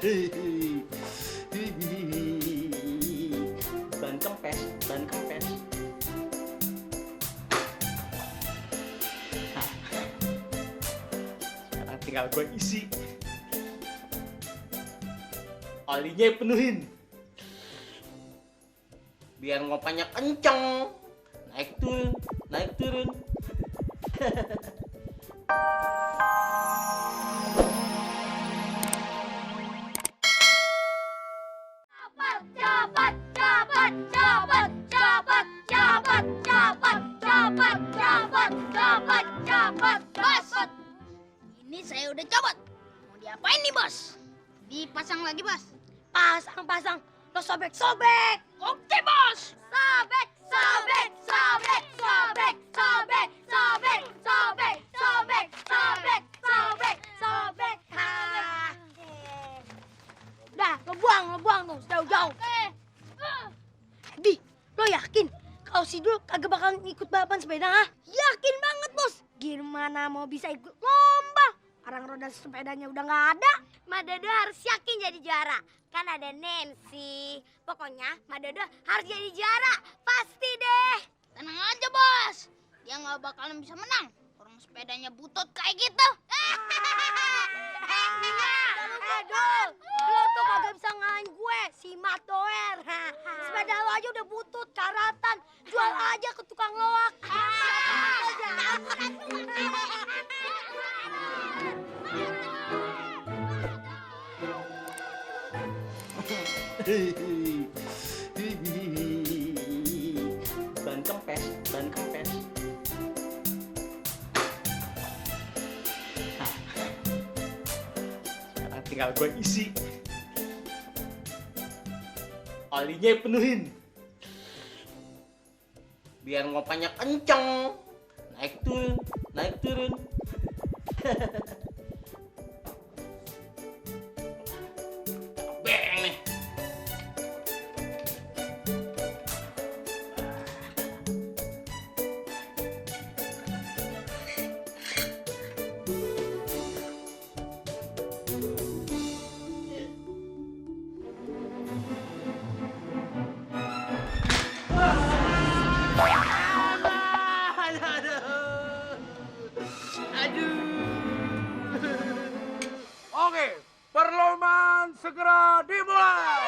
Ban kempes, ban kempes. Nah, sekarang tinggal gue isi. Olinya penuhin. Biar ngopanya kenceng. Naik turun, naik turun. Cepat. Bos, ini saya udah copot. Mau diapain nih, Bos? Dipasang lagi, Bos. Pasang. Lo sobek. Oke, Bos. Sobek. Udah, lo buang tuh, jauh-jauh. Di, lo yakin kalau si Dul kagak bakal ikut balapan sepeda, ha? Yakin banget, Bos. Gimana mau bisa ikut lomba? Orang roda sepedanya udah nggak ada. Madodo harus yakin jadi juara. Kan ada Nancy. Pokoknya Madodo harus jadi juara. Pasti deh. Tenang aja, Bos. Dia nggak bakalan bisa menang. Orang sepedanya butut kayak gitu. Dul, lo tuh kagak bisa ngalahin gue, si Matoer. Sepeda lo aja udah butut, karatan. Jual aja ke tukang loak. Ban kempes, ban kempes. Nah, sekarang tinggal gue isi. Olinya penuhin. Biar ngopanya kenceng. Naik turun, naik turun. Beng nih. Oke, perlombaan segera dimulai.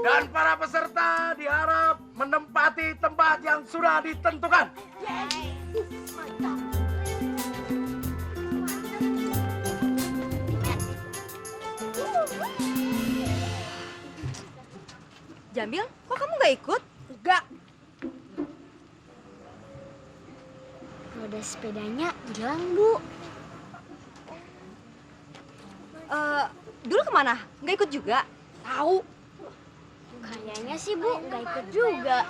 Dan para peserta diharap menempati tempat yang sudah ditentukan. Jamil, kok kamu nggak ikut? Enggak. Roda sepedanya hilang, Bu. Dulu kemana? Nggak ikut juga? Tahu? Kayaknya sih, Bu, nggak ikut juga.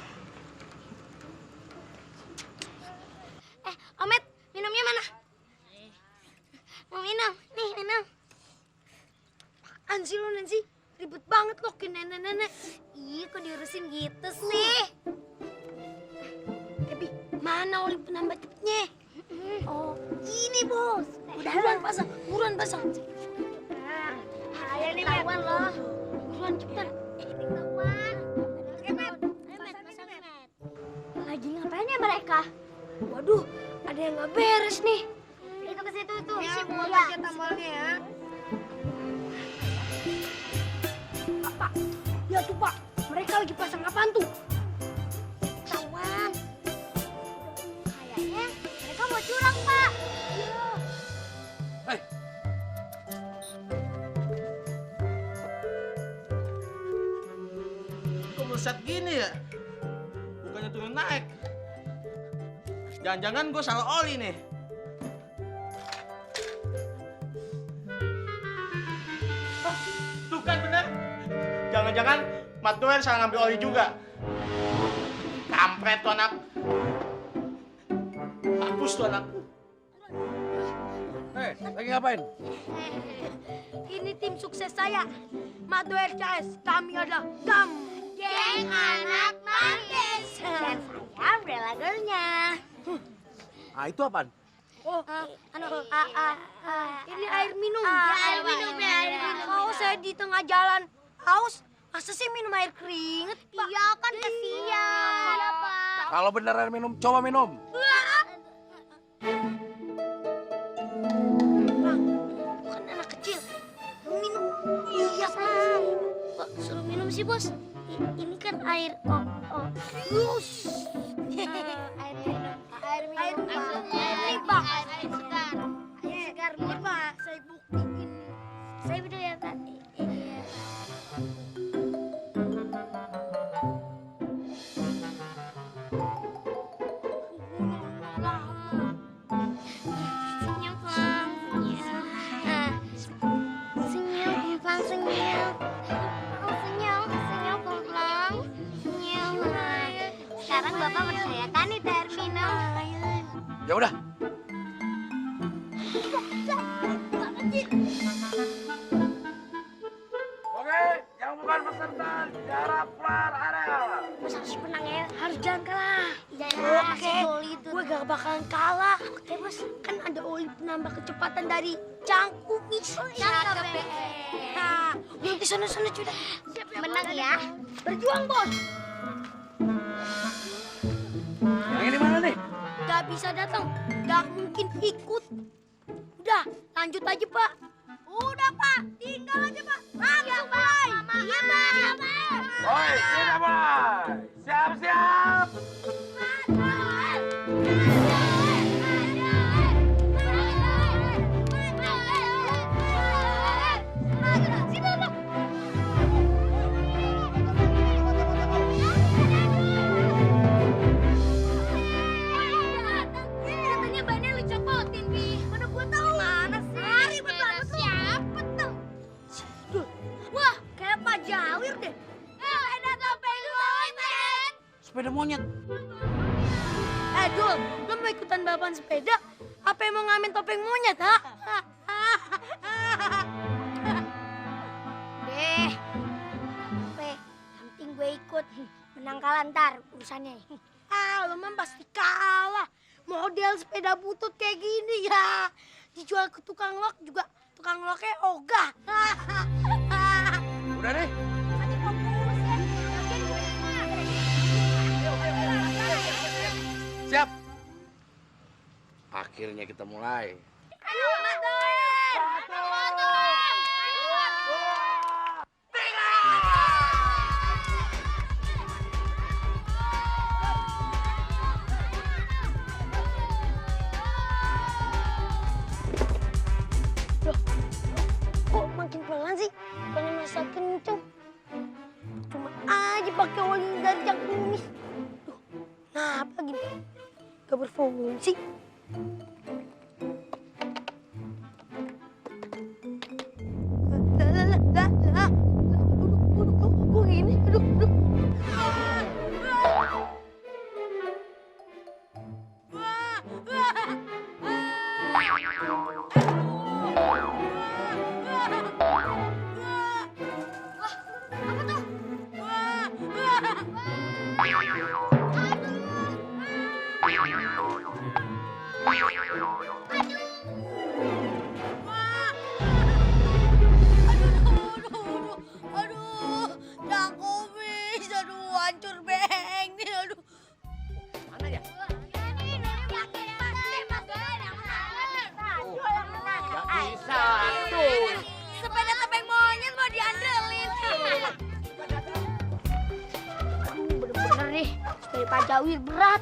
Omet, minumnya mana? Mau minum? Nih, minum. Apaan sih lo, Nancy? Ribet banget lo ke nenek-nenek. Iya, kok diurusin gitu sih? Tapi, mana oli penambah cepetnya? Oh, ini, Bos. Buruan pasang. Ayo nih, Met. Buruan, cepetan. Lagi ngapain ya mereka? Waduh, ada yang nggak beres nih. Itu ke situ tuh. Ya, mau baca tombolnya ya. Pak, ya tuh Pak. Mereka lagi pasang apaan tuh? Tawan. Kayaknya mereka mau curang, Pak. Hei, Kok melesat gini ya? Bukannya turun naik. Jangan-jangan gue salah oli nih. Hah, tuh kan bener. Jangan-jangan Matoer salah ngambil oli juga. Kampret tuh anak. Hapus tuh anak. hei, lagi ngapain? Ini tim sukses saya. Madu RCS, kami adalah Geng Anak Manggis. Dan saya Umbrella Girl-nya. Ah, itu apaan? Ini air minum. Air minum. Kalau saya di tengah jalan haus, masa sih minum air keringet, Pak? Iya kan kasihan. Iya, Pak. Kalau beneran minum, coba minum. Bang, bukan anak kecil. Minum. Iya, Bang. Kok suruh minum sih, Bos? Ini kan air Bos. Air minum. Air Bang. Air segar. Air segar, nih, Pak. Saya buktiin. Saya minum ya, Pak. Iya. Senyum, Bang. Senyum, Bang. Senyum. Senyum, Bang. Senyum. Sekarang Bapak percaya kan itu air minum? Ya udah. Oke, yang bukan peserta diharap keluar area. Mas harus menang ya, harus jangan kalah. Oke, gue gak bakalan kalah. Oke, Mas, kan ada Oli penambah kecepatan dari Cangkumis. Cakep, Nah, nanti sana-sana sudah. Menang ya. Berjuang, Bos. Yang ini mana nih? Gak bisa datang, gak mungkin ikut. Udah, lanjut aja, Pak. Udah, Pak. Tinggal aja, Pak. Langsung, Pak. Iya, Pak. Oi, kita mulai. Siap-siap. Katanya bannya lu copotin, Bi. Mana gua tahu. Mana sih? Ribet banget lu. Siapa tuh? Wah, kayak Pak Jawir deh. Ada topeng monyet. Sepeda monyet. Dul, lu mau ikutan balapan sepeda? Apa yang mau ngamen topeng monyet, ha? Deh, apa? Yang penting gue ikut. Menang kalah ntar urusannya. Lu mah pasti kalah. Model sepeda butut kayak gini ya. Dijual ke tukang lok juga tukang loknya ogah. Udah deh. Siap. Akhirnya kita mulai. Ayo, Matuin! Matuin! Kok makin pelan sih? Bukannya masa kenceng. Cuma aja pakai oli dari Cangkumis. Kenapa gini? Gak berfungsi. Kok gini? Aduh. Apa tuh? Aduh, Cangkumis, aduh, hancur beng nih, aduh. Mana ya? Bisa. Tuh. Sepeda topeng monyet mau diandelin. Aduh, bener-bener nih, sepeda Pak Jawir berat.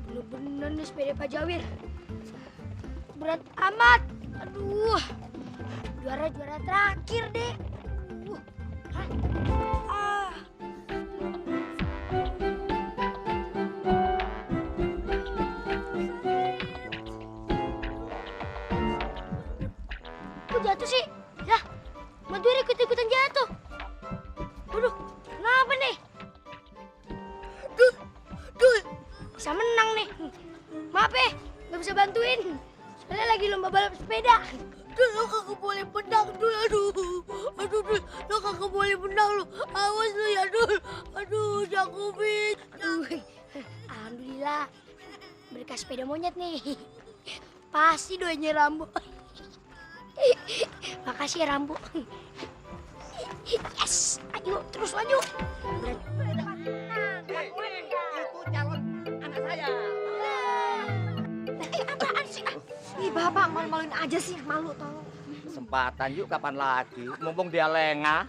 Bener-bener nih sepeda Pak Jawir. Berat amat. Aduh, juara terakhir deh. Kok jatuh sih? Lah, Madura ikut-ikutan jatuh. Aduh, kenapa nih? Dul, bisa menang nih. Maaf ya, nggak bisa bantuin. Soalnya lagi lomba balap sepeda. Dul, lo kagak boleh menang, Dul. Aduh, Dul, lo kagak boleh menang lo. Awas lo ya, Dul. Aduh, Cangkumis. Alhamdulillah. Berkah sepeda monyet nih. Pasti doanya Rambo. Makasih ya Rambo. Yes, ayo terus maju. Itu calon anak saya. Apaan sih? Ih, Bapak malu-maluin aja sih, malu tau. Kesempatan yuk kapan lagi? Mumpung dia lengah.